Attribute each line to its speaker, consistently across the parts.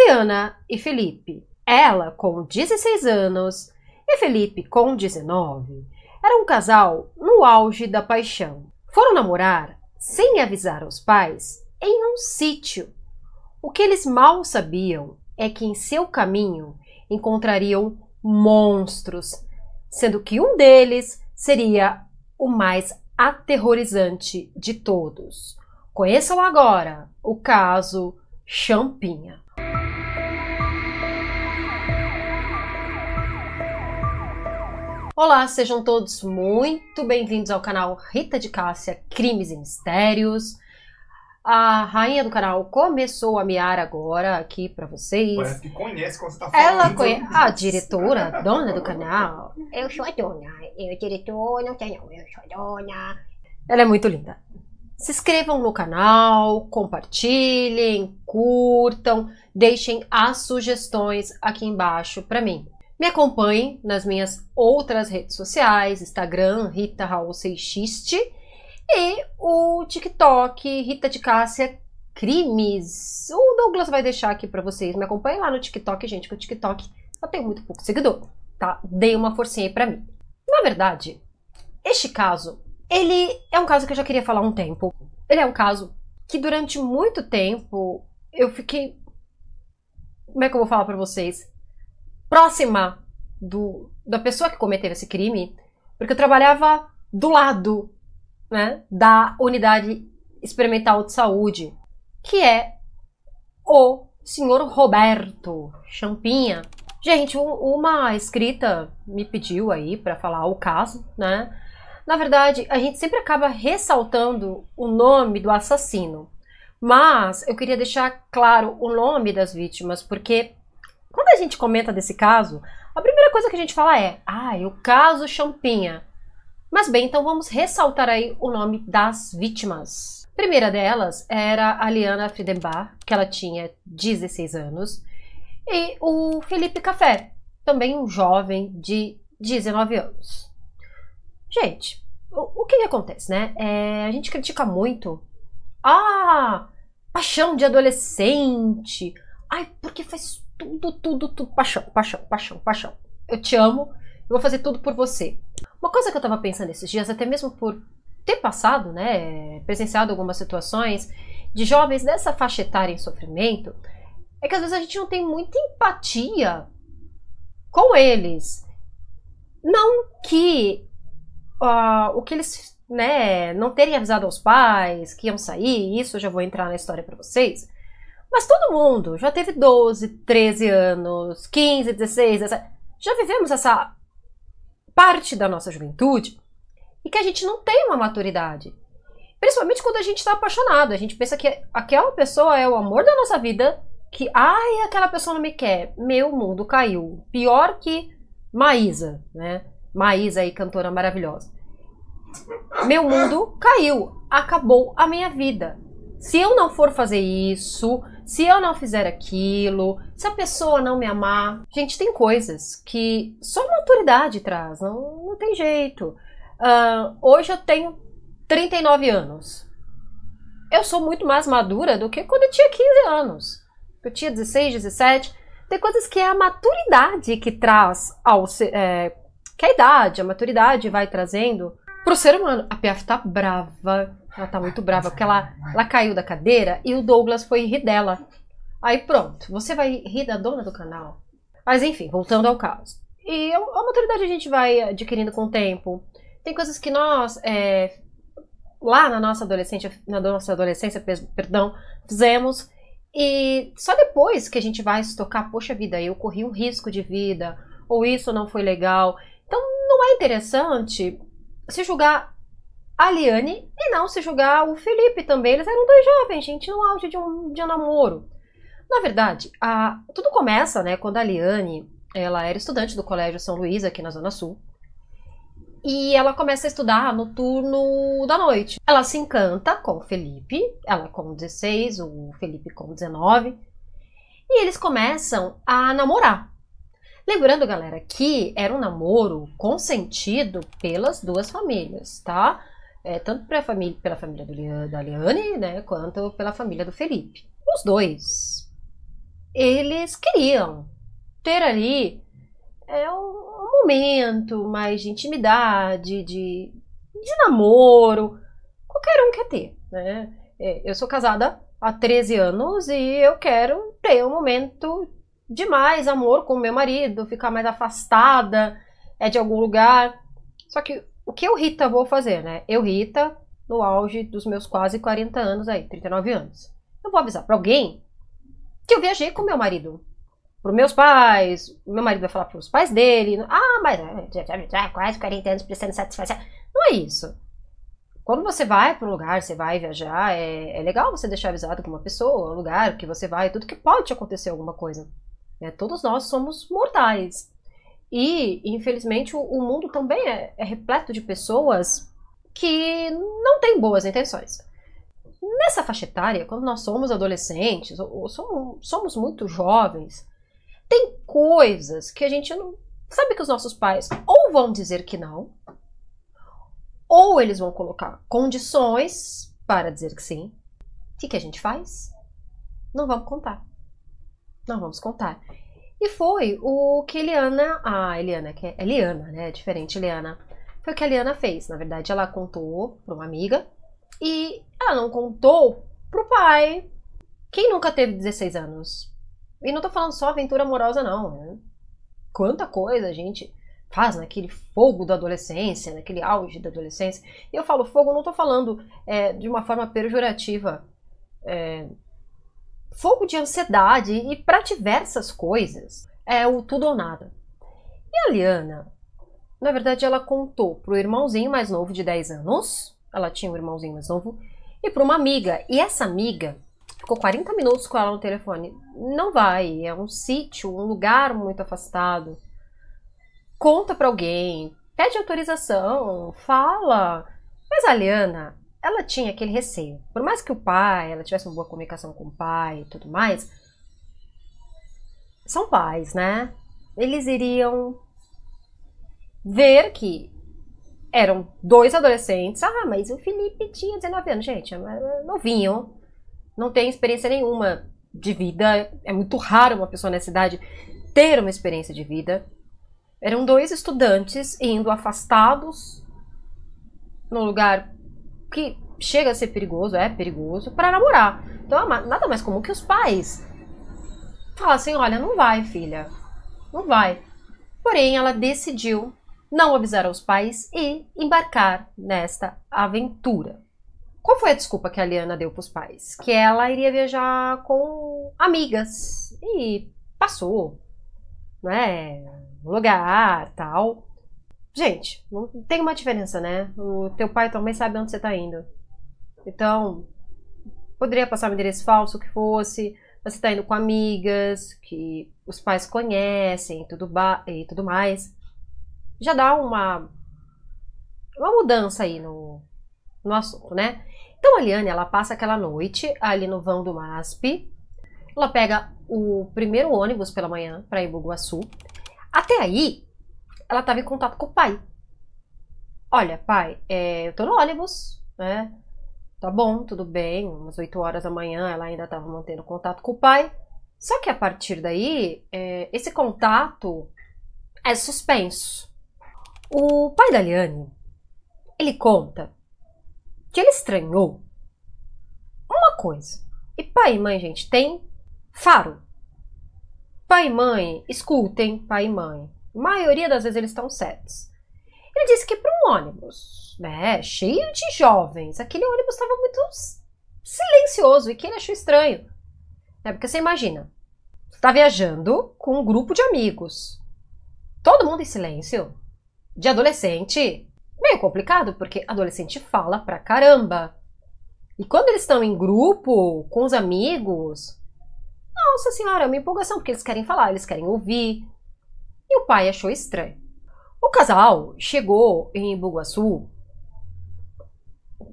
Speaker 1: Aliana e Felipe, ela com 16 anos e Felipe com 19, era um casal no auge da paixão. Foram namorar sem avisar aos pais em um sítio. O que eles mal sabiam é que em seu caminho encontrariam monstros, sendo que um deles seria o mais aterrorizante de todos. Conheçam agora o caso Champinha. Olá, sejam todos muito bem-vindos ao canal Rita de Cássia Crimes e Mistérios. A rainha do canal começou a miar agora aqui pra vocês.
Speaker 2: Parece que conhece quando você tá falando.
Speaker 1: Ela conhece a diretora, a dona do canal.
Speaker 3: Eu sou a dona, eu diretor, não tenho, eu sou a dona.
Speaker 1: Ela é muito linda. Se inscrevam no canal, compartilhem, curtam, deixem as sugestões aqui embaixo pra mim. Me acompanhem nas minhas outras redes sociais, Instagram, Rita Raul Seixiste, e o TikTok, Rita de Cássia Crimes. O Douglas vai deixar aqui pra vocês. Me acompanhem lá no TikTok, gente, que o TikTok eu tenho muito pouco seguidor, tá? Dei uma forcinha aí pra mim. Na verdade, este caso, ele é um caso que eu já queria falar há um tempo. Ele é um caso que durante muito tempo eu fiquei... Como é que eu vou falar pra vocês? Próxima da pessoa que cometeu esse crime, porque eu trabalhava do lado, né, da unidade experimental de saúde, que é o senhor Roberto Champinha. Gente, uma inscrita me pediu aí para falar o caso, né? Na verdade, a gente sempre acaba ressaltando o nome do assassino, mas eu queria deixar claro o nome das vítimas, porque quando a gente comenta desse caso, a primeira coisa que a gente fala é o caso Champinha. Mas bem, então vamos ressaltar aí o nome das vítimas. A primeira delas era a Aliana Friedenbach, que ela tinha 16 anos, e o Felipe Café, também um jovem de 19 anos. Gente, o que acontece, né? A gente critica muito paixão de adolescente. Ai, porque faz tudo, paixão. Eu te amo, eu vou fazer tudo por você. Uma coisa que eu tava pensando esses dias, até mesmo por ter passado, né, presenciado algumas situações de jovens dessa faixa etária em sofrimento, é que às vezes a gente não tem muita empatia com eles. Não que o que eles, né, não terem avisado aos pais que iam sair, isso eu já vou entrar na história pra vocês. Mas todo mundo já teve 12, 13 anos, 15, 16, 17. Já vivemos essa parte da nossa juventude e que a gente não tem uma maturidade. Principalmente quando a gente está apaixonado. A gente pensa que aquela pessoa é o amor da nossa vida, que, aquela pessoa não me quer. Meu mundo caiu. Pior que Maísa, né? Maísa aí, cantora maravilhosa. Meu mundo caiu. Acabou a minha vida. Se eu não for fazer isso, se eu não fizer aquilo, se a pessoa não me amar... Gente, tem coisas que só maturidade traz, não tem jeito. Hoje eu tenho 39 anos. Eu sou muito mais madura do que quando eu tinha 15 anos. Eu tinha 16, 17. Tem coisas que é a maturidade que traz que a idade, a maturidade vai trazendo pro ser humano. A Piaf tá brava. Ela tá muito brava, porque ela caiu da cadeira e o Douglas foi rir dela. Aí pronto, você vai rir da dona do canal. Mas enfim, voltando ao caso. E a maturidade a gente vai adquirindo com o tempo. Tem coisas que nós, lá na nossa adolescência, fizemos. E só depois que a gente vai se tocar, poxa vida, eu corri um risco de vida, ou isso não foi legal. Então não é interessante se julgar a Aliane e não se julgar o Felipe também. Eles eram dois jovens, gente, no auge de um namoro. Na verdade, tudo começa, né, quando a Aliane, ela era estudante do Colégio São Luís, aqui na Zona Sul. E ela começa a estudar no turno da noite. Ela se encanta com o Felipe, ela com 16, o Felipe com 19. E eles começam a namorar. Lembrando, galera, que era um namoro consentido pelas duas famílias, tá? Tanto pela família da Aliane, né, quanto pela família do Felipe. Os dois eles queriam ter ali um momento mais de intimidade, de namoro. Qualquer um quer ter, né? Eu sou casada há 13 anos e eu quero ter um momento de mais amor com o meu marido, ficar mais afastada de algum lugar. Só que o que eu, Rita, vou fazer, né? Eu, Rita, no auge dos meus quase 40 anos aí, 39 anos. Eu vou avisar pra alguém que eu viajei com meu marido. Pros meus pais, meu marido vai falar pros pais dele. Ah, mas já quase 40 anos prestando satisfação. Não é isso. Quando você vai para um lugar, você vai viajar, é legal você deixar avisado com uma pessoa, o lugar que você vai, tudo que pode acontecer alguma coisa. Todos nós somos mortais. E, infelizmente, o mundo também é repleto de pessoas que não têm boas intenções. Nessa faixa etária, quando nós somos adolescentes, ou somos muito jovens, tem coisas que a gente não... Sabe que os nossos pais ou vão dizer que não, ou eles vão colocar condições para dizer que sim. O que a gente faz? Não vamos contar. Não vamos contar. E foi o que Eliana, que é Eliana, né? Diferente, Eliana. Foi o que a Eliana fez. Na verdade, ela contou para uma amiga e ela não contou pro pai. Quem nunca teve 16 anos? E não tô falando só aventura amorosa, não. Né? Quanta coisa a gente faz naquele fogo da adolescência, naquele auge da adolescência. E eu falo fogo, não tô falando de uma forma pejorativa. Fogo de ansiedade e para diversas coisas. É o tudo ou nada. E a Liana, na verdade, ela contou pro irmãozinho mais novo de 10 anos. Ela tinha um irmãozinho mais novo. E para uma amiga. E essa amiga ficou 40 minutos com ela no telefone. Não vai, é um sítio, um lugar muito afastado. Conta pra alguém, pede autorização, fala. Mas a Liana, ela tinha aquele receio. Por mais que ela tivesse uma boa comunicação com o pai e tudo mais, são pais, né? Eles iriam ver que eram dois adolescentes. Ah, mas o Felipe tinha 19 anos. Gente, é novinho, não tem experiência nenhuma de vida. É muito raro uma pessoa nessa idade ter uma experiência de vida. Eram dois estudantes indo afastados num lugar que chega a ser perigoso, é perigoso, para namorar. Então nada mais comum que os pais falassem, olha, não vai, filha, não vai. Porém, ela decidiu não avisar aos pais e embarcar nesta aventura. Qual foi a desculpa que a Liana deu para os pais? Que ela iria viajar com amigas e passou, né? Lugar, tal. Gente, não tem uma diferença, né? O teu pai também sabe onde você tá indo. Então, poderia passar um endereço falso, o que fosse. Você tá indo com amigas, que os pais conhecem e tudo mais. Já dá uma mudança aí no assunto, né? Então, a Liane, ela passa aquela noite ali no vão do MASP. Ela pega o primeiro ônibus pela manhã para ir em Bugaçu. Até aí, ela estava em contato com o pai. Olha, pai, eu tô no ônibus, né? Tá bom, tudo bem. Umas 8 horas da manhã, ela ainda estava mantendo contato com o pai. Só que a partir daí, esse contato é suspenso. O pai da Liane, ele conta que ele estranhou uma coisa. E pai e mãe, gente, tem faro. Pai e mãe, escutem, pai e mãe. A maioria das vezes eles estão certos. Ele disse que para um ônibus, né, cheio de jovens, aquele ônibus estava muito silencioso e que ele achou estranho. Porque você imagina, você está viajando com um grupo de amigos, todo mundo em silêncio, de adolescente, meio complicado, porque adolescente fala pra caramba. E quando eles estão em grupo, com os amigos, nossa senhora, é uma empolgação, porque eles querem falar, eles querem ouvir. E o pai achou estranho. O casal chegou em Bugaçu,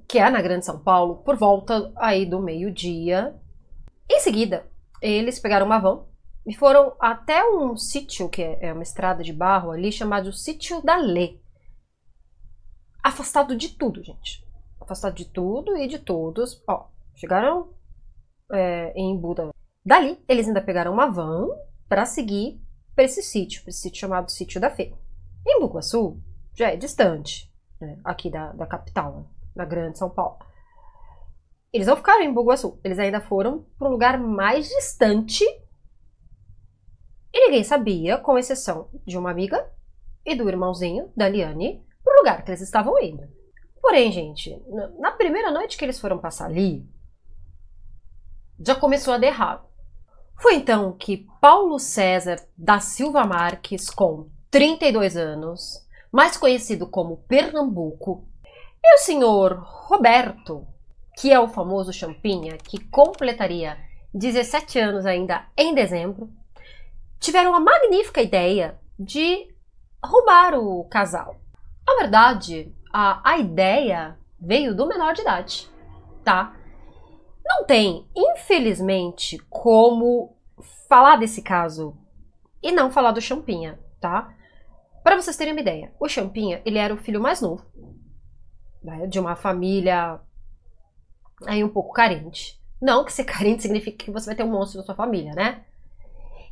Speaker 1: que é na Grande São Paulo, por volta aí do meio-dia. Em seguida, eles pegaram uma van e foram até um sítio, que é uma estrada de barro ali, chamado Sítio da Lê. Afastado de tudo, gente. Afastado de tudo e de todos. Ó, chegaram em Buda Dali, eles ainda pegaram uma van para seguir para esse sítio chamado Sítio da Fê. Em Bugaçu, já é distante, né, aqui da capital, né, da grande São Paulo. Eles não ficaram em Bugaçu, eles ainda foram para um lugar mais distante e ninguém sabia, com exceção de uma amiga e do irmãozinho da Liane, pro lugar que eles estavam indo. Porém, gente, na primeira noite que eles foram passar ali, já começou a dar errado. Foi então que Paulo César da Silva Marques, com 32 anos, mais conhecido como Pernambuco, e o senhor Roberto, que é o famoso Champinha, que completaria 17 anos ainda em dezembro, tiveram a magnífica ideia de roubar o casal. Na verdade, a ideia veio do menor de idade, tá? Não tem, infelizmente, como falar desse caso e não falar do Champinha, tá? Para vocês terem uma ideia, o Champinha, ele era o filho mais novo, né, de uma família aí um pouco carente. Não que ser carente significa que você vai ter um monstro na sua família, né?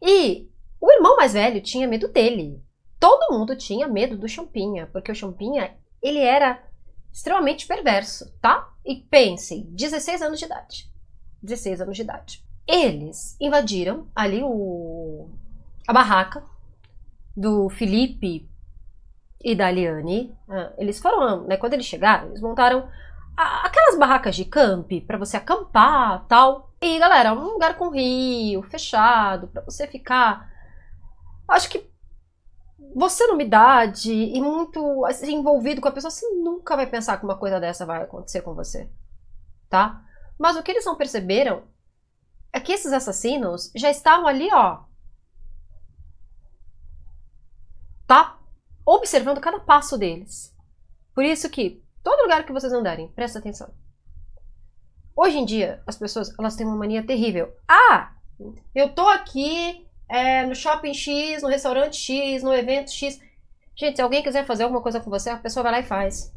Speaker 1: E o irmão mais velho tinha medo dele. Todo mundo tinha medo do Champinha, porque o Champinha, ele era extremamente perverso, tá? E pensem, 16 anos de idade. 16 anos de idade. Eles invadiram ali a barraca do Felipe e da Liane. Eles foram, né, quando eles chegaram, eles montaram aquelas barracas de camp para você acampar, tal. E galera, um lugar com rio, fechado, para você ficar. Acho que você numa idade e muito assim, envolvido com a pessoa, você nunca vai pensar que uma coisa dessa vai acontecer com você, tá? Mas o que eles não perceberam é que esses assassinos já estavam ali, ó, tá? Observando cada passo deles. Por isso que todo lugar que vocês andarem, presta atenção. Hoje em dia, as pessoas, elas têm uma mania terrível. Ah, eu tô aqui no shopping X, no restaurante X, no evento X. Gente, se alguém quiser fazer alguma coisa com você, a pessoa vai lá e faz.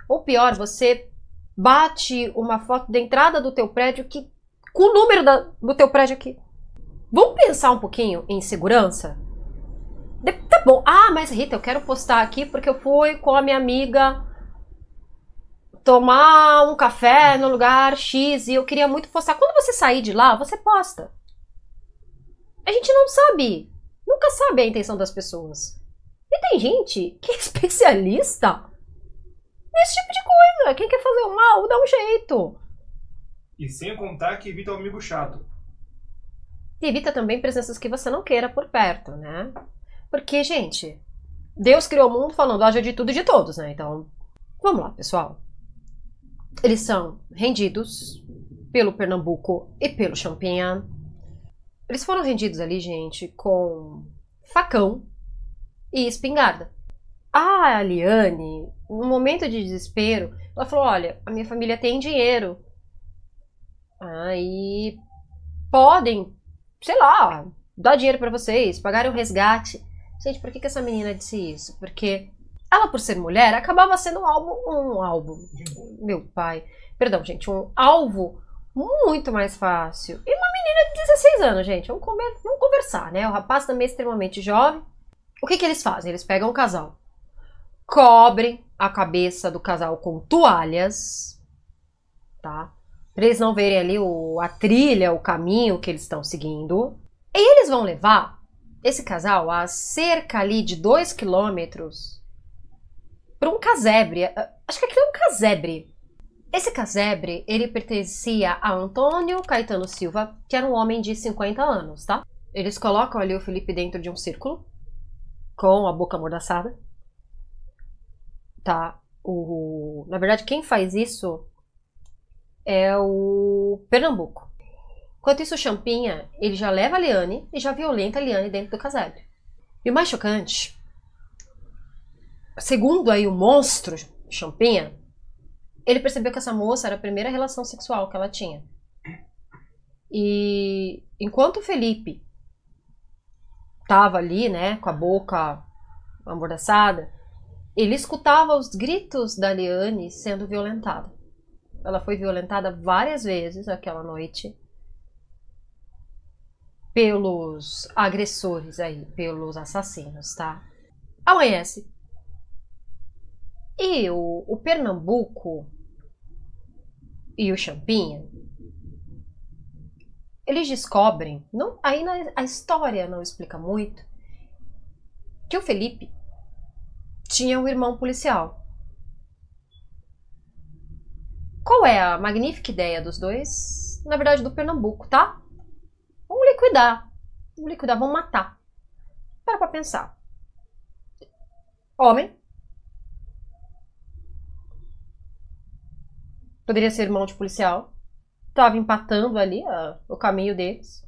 Speaker 1: Ou pior, você bate uma foto da entrada do teu prédio com o número do teu prédio aqui. Vamos pensar um pouquinho em segurança? Tá bom. Ah, mas Rita, eu quero postar aqui porque eu fui com a minha amiga tomar um café no lugar X e eu queria muito postar. Quando você sair de lá, você posta. A gente não sabe, nunca sabe a intenção das pessoas. E tem gente que é especialista nesse tipo de coisa. Quem quer fazer o mal, dá um jeito.
Speaker 2: E sem contar que evita o amigo chato.
Speaker 1: E evita também presenças que você não queira por perto, né? Porque, gente, Deus criou o mundo falando, haja de tudo e de todos, né? Então, vamos lá, pessoal. Eles são rendidos pelo Pernambuco e pelo Champinha. Eles foram rendidos ali, gente, com facão e espingarda. A Liane, no momento de desespero, ela falou, olha, a minha família tem dinheiro. E podem, sei lá, dar dinheiro pra vocês, pagarem o resgate. Gente, por que essa menina disse isso? Porque ela, por ser mulher, acabava sendo um alvo, meu pai, perdão, gente, um alvo muito mais fácil. E uma menina de 16 anos, gente, vamos conversar, né? O rapaz também é extremamente jovem. O que eles fazem? Eles pegam o casal, cobrem a cabeça do casal com toalhas, tá? Pra eles não verem ali a trilha, o caminho que eles estão seguindo. E eles vão levar esse casal a cerca ali de 2 quilômetros para um casebre. Acho que aquilo é um casebre. Esse casebre, ele pertencia a Antônio Caetano Silva, que era um homem de 50 anos, tá? Eles colocam ali o Felipe dentro de um círculo, com a boca amordaçada, tá? Na verdade, quem faz isso é o Pernambuco. Enquanto isso, o Champinha, ele já leva a Liane e já violenta a Liane dentro do casebre. E o mais chocante, segundo aí o monstro Champinha, ele percebeu que essa moça era a primeira relação sexual que ela tinha. E enquanto o Felipe tava ali, né, com a boca amordaçada, ele escutava os gritos da Liane sendo violentada. Ela foi violentada várias vezes aquela noite. pelos agressores aí, pelos assassinos, tá? Amanhece. E o Pernambuco e o Champinha, eles descobrem, não, aí a história não explica muito, que o Felipe tinha um irmão policial. Qual é a magnífica ideia dos dois? Na verdade, do Pernambuco, tá? Vamos liquidar. Vamos liquidar, vamos matar. Para pra pensar. Homem. Poderia ser irmão de policial. Tava empatando ali o caminho deles.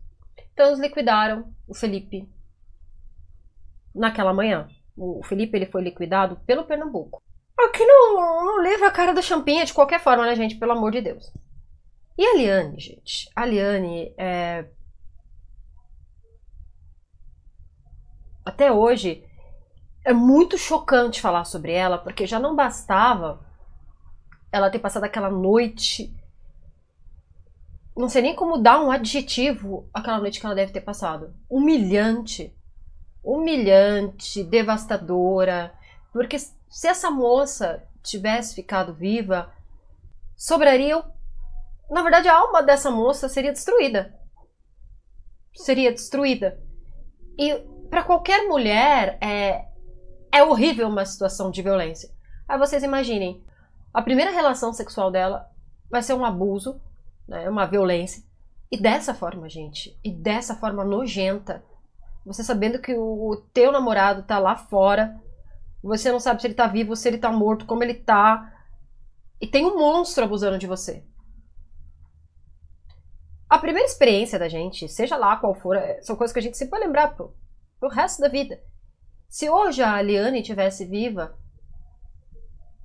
Speaker 1: Então eles liquidaram o Felipe naquela manhã. O Felipe ele foi liquidado pelo Pernambuco. Aqui no livro a cara do Champinha de qualquer forma, né, gente? Pelo amor de Deus. E a Liane, gente? A Liane até hoje é muito chocante falar sobre ela, porque já não bastava ela ter passado aquela noite. Não sei nem como dar um adjetivo àquela noite que ela deve ter passado. Humilhante. Humilhante, devastadora. Porque se essa moça tivesse ficado viva, sobraria. Na verdade, a alma dessa moça seria destruída. Seria destruída. E para qualquer mulher é horrível uma situação de violência. Aí vocês imaginem, a primeira relação sexual dela vai ser um abuso, né, uma violência. E dessa forma, gente, e dessa forma nojenta, você sabendo que o teu namorado tá lá fora, você não sabe se ele tá vivo, se ele tá morto, como ele tá, e tem um monstro abusando de você. A primeira experiência da gente, seja lá qual for, são coisas que a gente sempre vai lembrar pro resto da vida. Se hoje a Liane estivesse viva,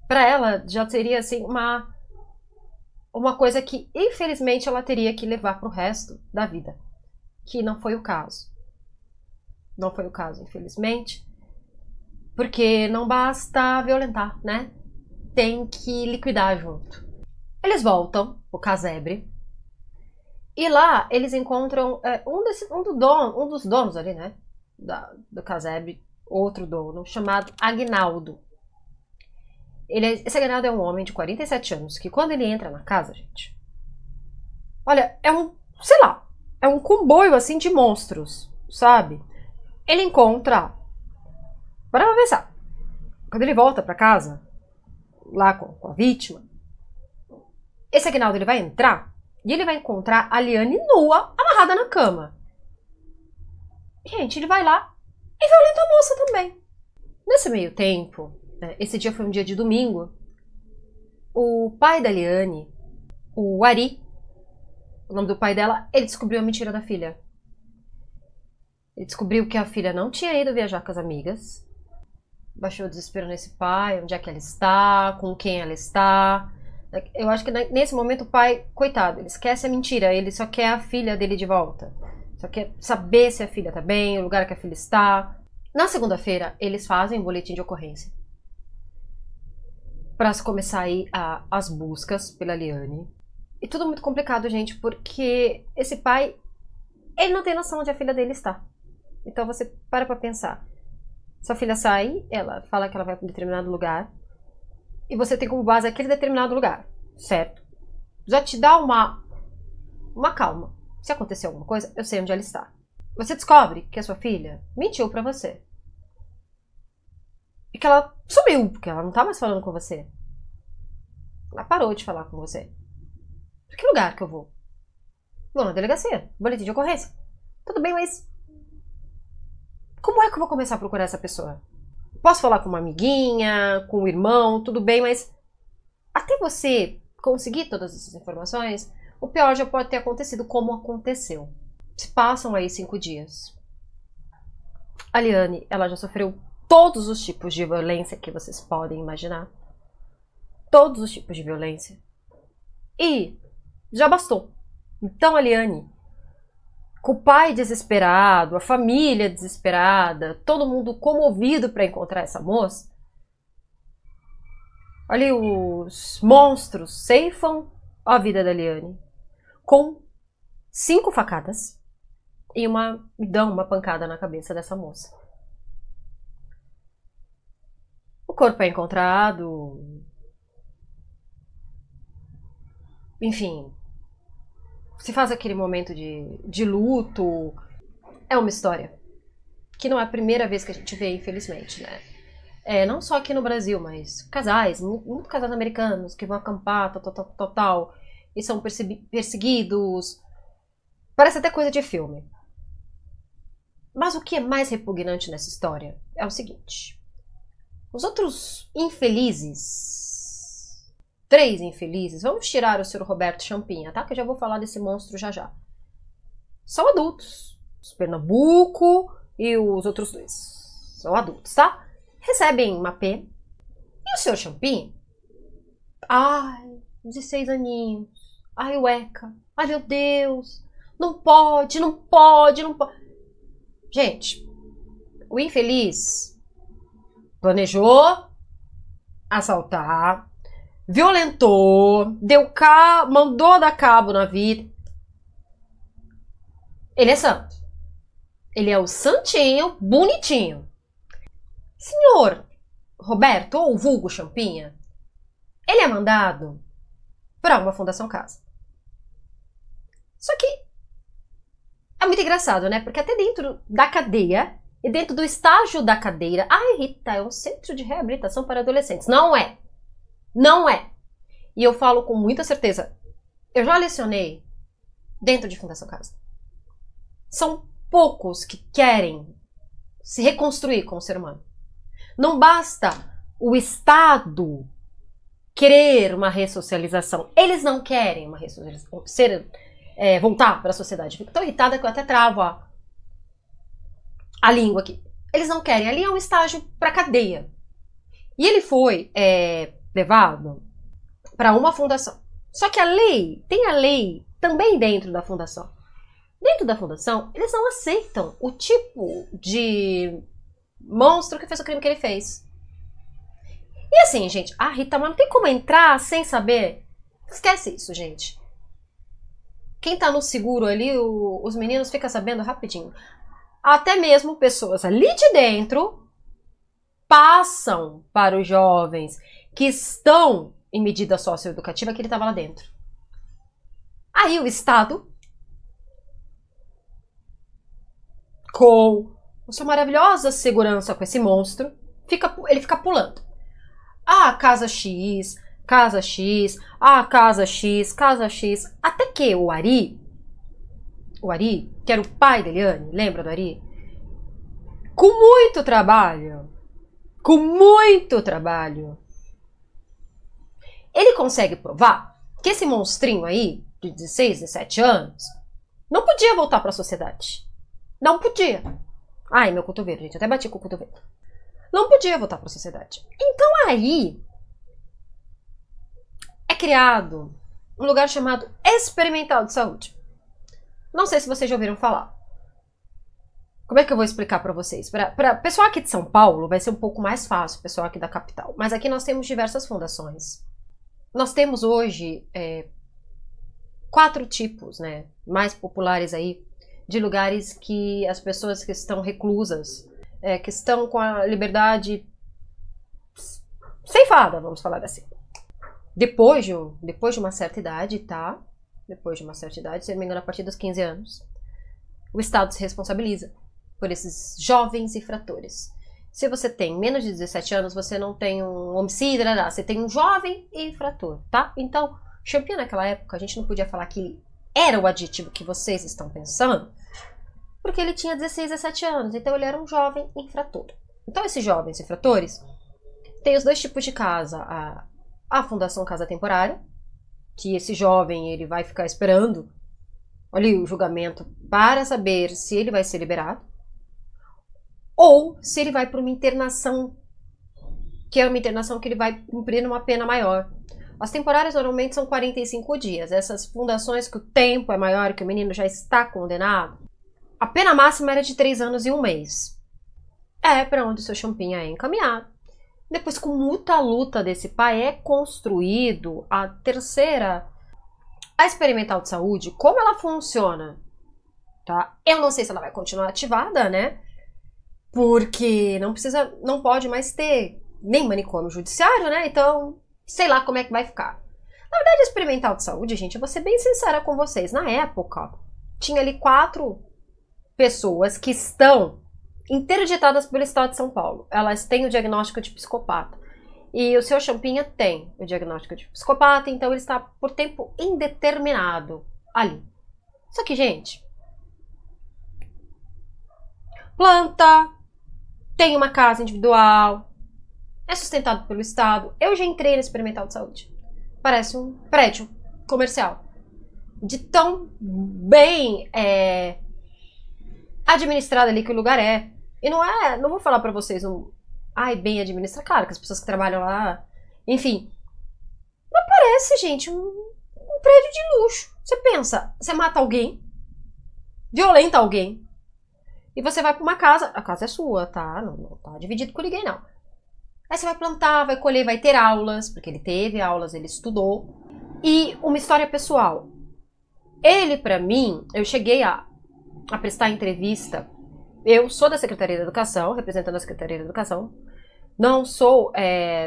Speaker 1: pra ela já seria assim uma coisa que infelizmente ela teria que levar pro resto da vida. Que não foi o caso. Não foi o caso, infelizmente. Porque não basta violentar, né? Tem que liquidar junto. Eles voltam pro casebre. E lá eles encontram um dos donos ali, né? Do casebre, outro dono, chamado Aguinaldo. Esse Aguinaldo é um homem de 47 anos, que quando ele entra na casa, gente, olha, sei lá, é um comboio assim de monstros, sabe? Ele encontra, para pensar, quando ele volta pra casa, lá com a vítima, esse Aguinaldo ele vai entrar e ele vai encontrar a Liane nua, amarrada na cama. Gente, ele vai lá e violenta a moça também. Nesse meio tempo, esse dia foi um dia de domingo, o pai da Liane, o Ari, o nome do pai dela, ele descobriu a mentira da filha. Ele descobriu que a filha não tinha ido viajar com as amigas. Baixou o desespero nesse pai, onde é que ela está, com quem ela está. Eu acho que nesse momento o pai, coitado, ele esquece a mentira, ele só quer a filha dele de volta. Só quer saber se a filha está bem, o lugar que a filha está. Na segunda-feira, eles fazem um boletim de ocorrência para começar aí as buscas pela Liane. E tudo muito complicado, gente, porque esse pai, ele não tem noção onde a filha dele está. Então você para pra pensar. Sua filha sai, ela fala que ela vai para um determinado lugar, e você tem como base aquele determinado lugar, certo? Já te dá uma calma. Se acontecer alguma coisa, eu sei onde ela está. Você descobre que a sua filha mentiu pra você. E que ela sumiu, porque ela não tá mais falando com você. Ela parou de falar com você. Pra que lugar que eu vou? Vou na delegacia, boletim de ocorrência. Tudo bem, mas como é que eu vou começar a procurar essa pessoa? Posso falar com uma amiguinha, com um irmão, tudo bem, mas até você conseguir todas essas informações, o pior já pode ter acontecido como aconteceu. Se passam aí 5 dias. A Liane, ela já sofreu todos os tipos de violência que vocês podem imaginar. Todos os tipos de violência. E já bastou. Então a Liane, com o pai desesperado, a família desesperada, todo mundo comovido para encontrar essa moça, ali os monstros ceifam a vida da Liane com 5 facadas. e dão uma pancada na cabeça dessa moça. O corpo é encontrado. Enfim, se faz aquele momento de luto. É uma história que não é a primeira vez que a gente vê, infelizmente, né? Não só aqui no Brasil, mas casais, muito casais americanos que vão acampar, tal, e são perseguidos. Parece até coisa de filme. Mas o que é mais repugnante nessa história é o seguinte. Os outros infelizes, 3 infelizes, vamos tirar o Sr. Roberto Champinha, tá? Que eu já vou falar desse monstro já já. São adultos. Os Pernambuco e os outros 2. São adultos, tá? Recebem uma pena. E o Sr. Champinha? Ai, 16 aninhos. Ai, ueca. Ai, meu Deus. Não pode. Gente, o infeliz planejou assaltar, violentou, mandou dar cabo na vida. Ele é santo. Ele é o santinho, bonitinho. Senhor Roberto, ou vulgo Champinha, ele é mandado para uma Fundação Casa. Só que é muito engraçado, né? Porque até dentro da cadeia e dentro do estágio da cadeira... Ai, Rita, é um centro de reabilitação para adolescentes. Não é. Não é. E eu falo com muita certeza. Eu já lecionei dentro de Fundação Casa. São poucos que querem se reconstruir como ser humano. Não basta o Estado querer uma ressocialização. Eles não querem uma ressocialização. Voltar para a sociedade. Fico tão irritada que eu até travo a língua aqui. Eles não querem. Ali é um estágio para cadeia. E ele foi levado para uma fundação. Só que tem a lei também dentro da fundação. Dentro da fundação, eles não aceitam o tipo de monstro que fez o crime que ele fez. E assim, gente, Rita, mas não tem como entrar sem saber. Esquece isso, gente. Quem tá no seguro ali, os meninos ficam sabendo rapidinho. Até mesmo pessoas ali de dentro passam para os jovens que estão em medida socioeducativa que ele estava lá dentro. Aí o Estado, com a sua maravilhosa segurança com esse monstro, ele fica pulando. Casa X, Casa X, Casa X, Casa X. Até que o Ari, que era o pai da Eliane, lembra do Ari? Com muito trabalho, ele consegue provar que esse monstrinho aí, de 16, 17 anos, não podia voltar para a sociedade. Não podia. Ai, meu cotovelo, gente, até bati com o cotovelo. Não podia voltar para a sociedade. Então aí é criado um lugar chamado Experimental de Saúde. Não sei se vocês já ouviram falar. Como é que eu vou explicar para vocês? Para pessoal aqui de São Paulo vai ser um pouco mais fácil, pessoal aqui da capital. Mas aqui nós temos diversas fundações. Nós temos hoje 4 tipos, né, mais populares aí, de lugares que as pessoas que estão reclusas, que estão com a liberdade ceifada, vamos falar assim. Depois de uma certa idade, tá? Depois de uma certa idade, se não me engano, a partir dos 15 anos, o Estado se responsabiliza por esses jovens infratores. Se você tem menos de 17 anos, você não tem um homicídio, você tem um jovem infrator, tá? Então, Champinha naquela época, a gente não podia falar que era o adjetivo que vocês estão pensando, porque ele tinha 16, 17 anos, então ele era um jovem infrator. Então esses jovens infratores têm os 2 tipos de casa, a Fundação Casa Temporária, que esse jovem ele vai ficar esperando ali o julgamento para saber se ele vai ser liberado, ou se ele vai para uma internação, que é uma internação que ele vai cumprir uma pena maior. As temporárias normalmente são 45 dias. Essas fundações que o tempo é maior, que o menino já está condenado, a pena máxima era de 3 anos e 1 mês. É para onde o seu Champinha é encaminhado. Depois, com muita luta desse pai, é construído a Experimental de Saúde. Como ela funciona? tá? Eu não sei se ela vai continuar ativada, né? Porque não pode mais ter nem manicômio judiciário, né? Então, sei lá como é que vai ficar. Na verdade, experimental de saúde, gente, eu vou ser bem sincera com vocês. Na época, tinha ali 4 pessoas que estão interditadas pelo Estado de São Paulo. Elas têm o diagnóstico de psicopata. E o seu Champinha tem o diagnóstico de psicopata, então ele está por tempo indeterminado ali. Só que, gente, planta, tem uma casa individual, é sustentado pelo Estado. Eu já entrei no experimental de saúde. Parece um prédio comercial. De tão bem administrado ali que o lugar é. E não vou falar pra vocês bem administrado. Claro que as pessoas que trabalham lá, enfim. Mas parece, gente, um prédio de luxo. Você pensa, você mata alguém, violenta alguém, e você vai pra uma casa, a casa é sua, tá? Não tá dividido com ninguém, não. Aí você vai plantar, vai colher, vai ter aulas, porque ele teve aulas, ele estudou. E uma história pessoal. Ele, pra mim, eu cheguei a prestar entrevista. Eu sou da Secretaria da Educação, representando a Secretaria da Educação. Não sou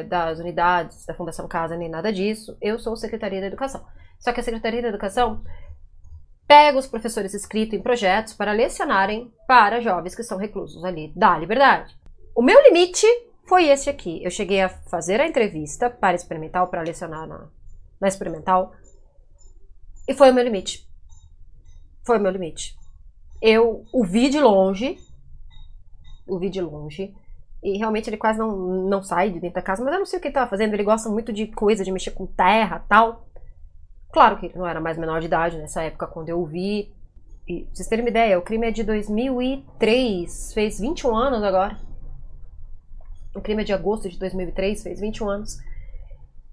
Speaker 1: das unidades da Fundação Casa, nem nada disso. Eu sou Secretaria da Educação. Só que a Secretaria da Educação pega os professores inscritos em projetos para lecionarem para jovens que são reclusos ali da Liberdade. O meu limite foi esse aqui. Eu cheguei a fazer a entrevista para experimental, para lecionar na experimental. E foi o meu limite. Foi o meu limite. Eu o vi de longe. E realmente ele quase não sai de dentro da casa. Mas eu não sei o que ele estava fazendo. Ele gosta muito de coisa, de mexer com terra e tal. Claro que ele não era mais menor de idade nessa época quando eu o vi. E pra vocês terem uma ideia, o crime é de 2003. Fez 21 anos agora. O crime é de agosto de 2003, fez 21 anos.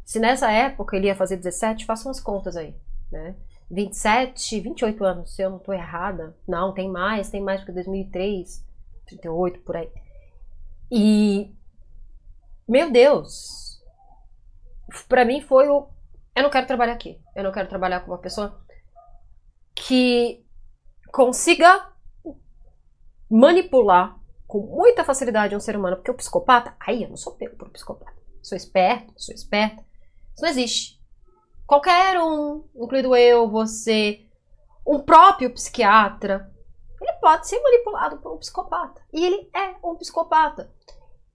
Speaker 1: Se nessa época ele ia fazer 17, façam as contas aí, né? 27, 28 anos, se eu não tô errada. Não, tem mais porque 2003, 38, por aí. E, meu Deus, pra mim foi eu não quero trabalhar aqui. Eu não quero trabalhar com uma pessoa que consiga manipular com muita facilidade um ser humano, porque o psicopata, eu não sou pego por um psicopata. Sou esperta. Isso não existe. Qualquer um, incluindo eu, você, um próprio psiquiatra, ele pode ser manipulado por um psicopata. E ele é um psicopata.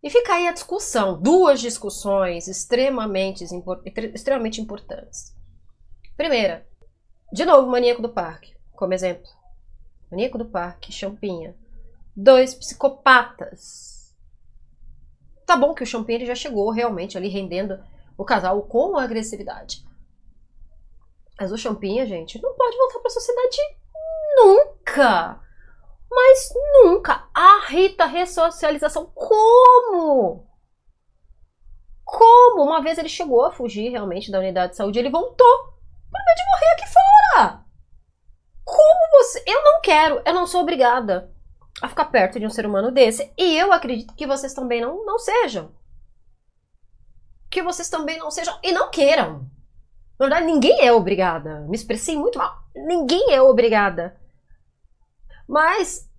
Speaker 1: E fica aí a discussão, 2 discussões extremamente importantes. Primeira, de novo, Maníaco do Parque, como exemplo. Maníaco do Parque, Champinha. 2 psicopatas. Tá bom que o Champinha ele já chegou realmente ali rendendo o casal com agressividade. Mas o Champinha, gente, não pode voltar pra sociedade nunca. Mas nunca. A Rita, ressocialização. Como? Como? Uma vez ele chegou a fugir realmente da unidade de saúde, ele voltou. Por medo de morrer aqui fora. Como você... Eu não sou obrigada a ficar perto de um ser humano desse. E eu acredito que vocês também não sejam. Que vocês também não sejam e não queiram. Na verdade, ninguém é obrigada. Me expressei muito mal. Ninguém é obrigada. Mas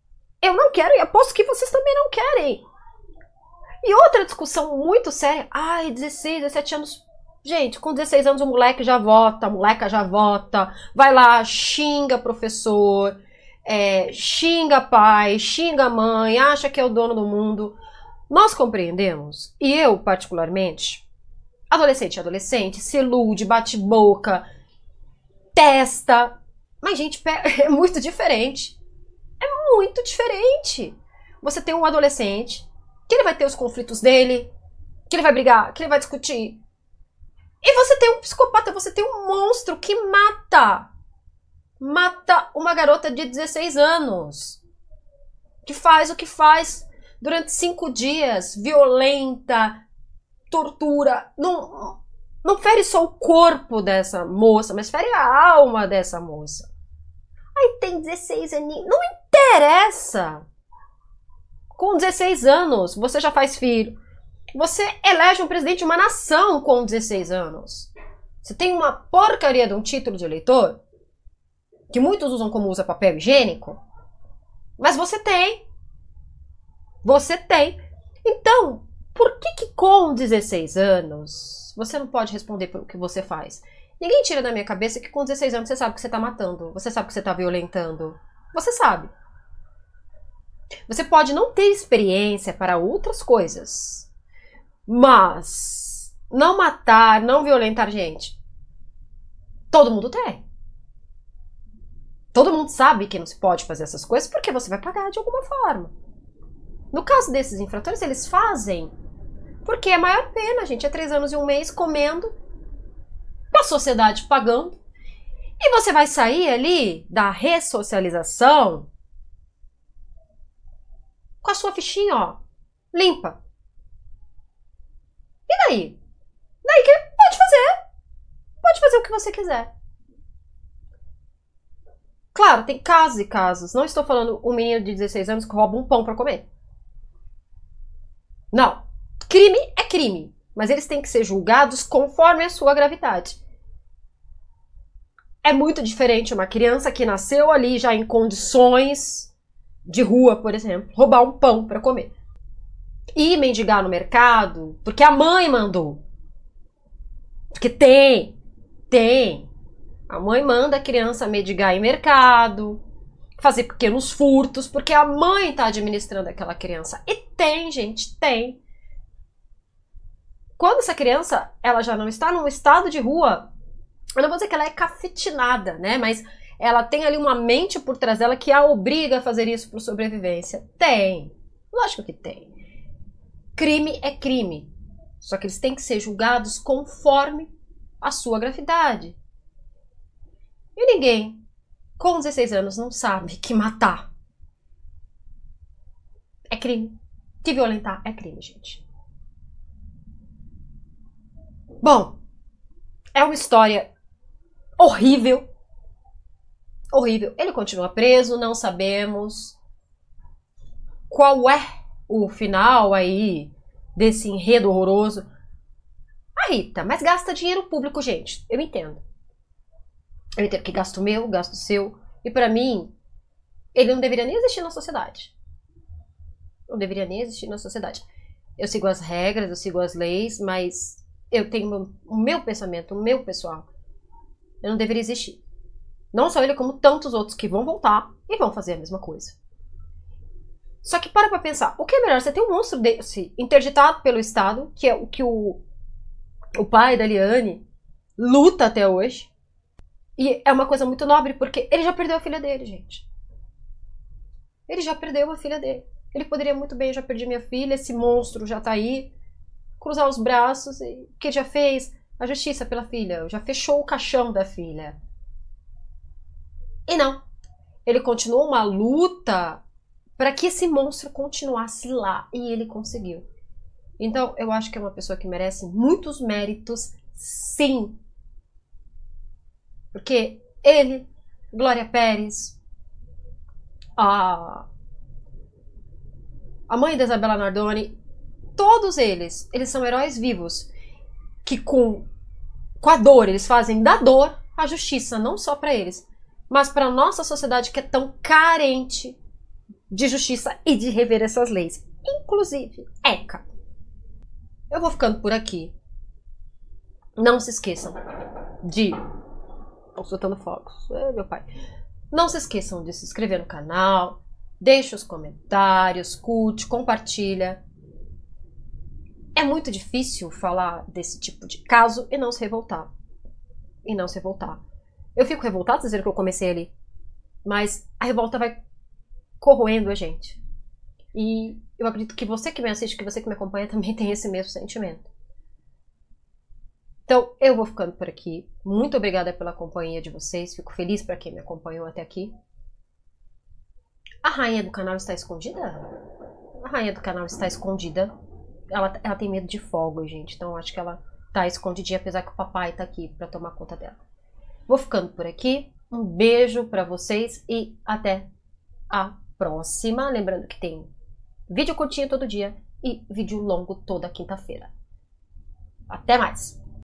Speaker 1: eu não quero e aposto que vocês também não querem. E outra discussão muito séria. 16, 17 anos. Gente, com 16 anos o moleque já vota, a moleca já vota. Vai lá, xinga professor, xinga pai, xinga mãe, acha que é o dono do mundo. Nós compreendemos, e eu particularmente, adolescente, se ilude, bate boca, testa. Mas, gente, é muito diferente. É muito diferente. Você tem um adolescente que ele vai ter os conflitos dele, que ele vai brigar, que ele vai discutir. E você tem um psicopata, você tem um monstro que mata uma garota de 16 anos. Que faz o que faz durante 5 dias, violenta, tortura. Não fere só o corpo dessa moça, mas fere a alma dessa moça. Aí tem 16 aninhos. Não interessa. Com 16 anos, você já faz filho. Você elege um presidente de uma nação com 16 anos. Você tem uma porcaria de um título de eleitor, que muitos usam como usa papel higiênico. Mas você tem. Você tem. Então, por que com 16 anos você não pode responder pelo que você faz? Ninguém tira da minha cabeça que com 16 anos você sabe que você tá matando. Você sabe que você tá violentando. Você sabe. Você pode não ter experiência para outras coisas. Mas não matar, não violentar gente. Todo mundo tem. Todo mundo sabe que não se pode fazer essas coisas porque você vai pagar de alguma forma. No caso desses infratores, eles fazem porque é maior pena, gente. É 3 anos e 1 mês comendo, a sociedade pagando, e você vai sair ali da ressocialização com a sua fichinha, ó, limpa. E daí? Daí que pode fazer. Pode fazer o que você quiser. Claro, tem casos e casos. Não estou falando um menino de 16 anos que rouba um pão para comer. Não. Crime é crime. Mas eles têm que ser julgados conforme a sua gravidade. É muito diferente uma criança que nasceu ali já em condições de rua, por exemplo, roubar um pão para comer. E mendigar no mercado porque a mãe mandou. Porque tem. A mãe manda a criança mendigar em mercado, fazer pequenos furtos, porque a mãe está administrando aquela criança. E tem, gente, tem. Quando essa criança, ela já não está num estado de rua, eu não vou dizer que ela é cafetinada, né? Mas ela tem ali uma mente por trás dela que a obriga a fazer isso por sobrevivência. Tem. Lógico que tem. Crime é crime. Só que eles têm que ser julgados conforme a sua gravidade. E ninguém com 16 anos não sabe que matar é crime. Que violentar é crime, gente. Bom, é uma história horrível. Horrível. Ele continua preso, não sabemos qual é o final aí desse enredo horroroso. Ah, Rita, mas gasta dinheiro público, gente. Eu entendo. Eu entendo que gasto meu, gasto seu. E pra mim, ele não deveria nem existir na sociedade. Não deveria nem existir na sociedade. Eu sigo as regras, eu sigo as leis, mas eu tenho o meu pensamento, o meu pessoal. Eu não deveria existir. Não só ele, como tantos outros que vão voltar e vão fazer a mesma coisa. Só que para pra pensar. O que é melhor? Você tem um monstro desse interditado pelo Estado, que é o que o pai da Liane luta até hoje. E é uma coisa muito nobre, porque ele já perdeu a filha dele, gente. Ele já perdeu a filha dele. Ele poderia muito bem, já perdi minha filha, esse monstro já tá aí, cruzar os braços, e o que ele já fez? A justiça pela filha, já fechou o caixão da filha. E não. Ele continuou uma luta para que esse monstro continuasse lá, e ele conseguiu. Então, eu acho que é uma pessoa que merece muitos méritos, sim. Porque ele, Glória Pérez, a mãe da Isabela Nardoni, todos eles são heróis vivos, que com a dor, eles fazem da dor a justiça, não só para eles, mas para a nossa sociedade que é tão carente de justiça e de rever essas leis. Inclusive, ECA. Eu vou ficando por aqui. Não se esqueçam de... Estou soltando fogos. Meu pai. Não se esqueçam de se inscrever no canal. Deixe os comentários, curte, compartilha. É muito difícil falar desse tipo de caso e não se revoltar. Eu fico revoltada dizendo que eu comecei ali. Mas a revolta vai corroendo a gente. E eu acredito que você que me assiste, que você que me acompanha também tem esse mesmo sentimento. Então, eu vou ficando por aqui. Muito obrigada pela companhia de vocês. Fico feliz para quem me acompanhou até aqui. A rainha do canal está escondida? A rainha do canal está escondida. Ela tem medo de fogo, gente. Então, acho que ela tá escondidinha, apesar que o papai tá aqui para tomar conta dela. Vou ficando por aqui. Um beijo para vocês e até a próxima. Lembrando que tem vídeo curtinho todo dia e vídeo longo toda quinta-feira. Até mais!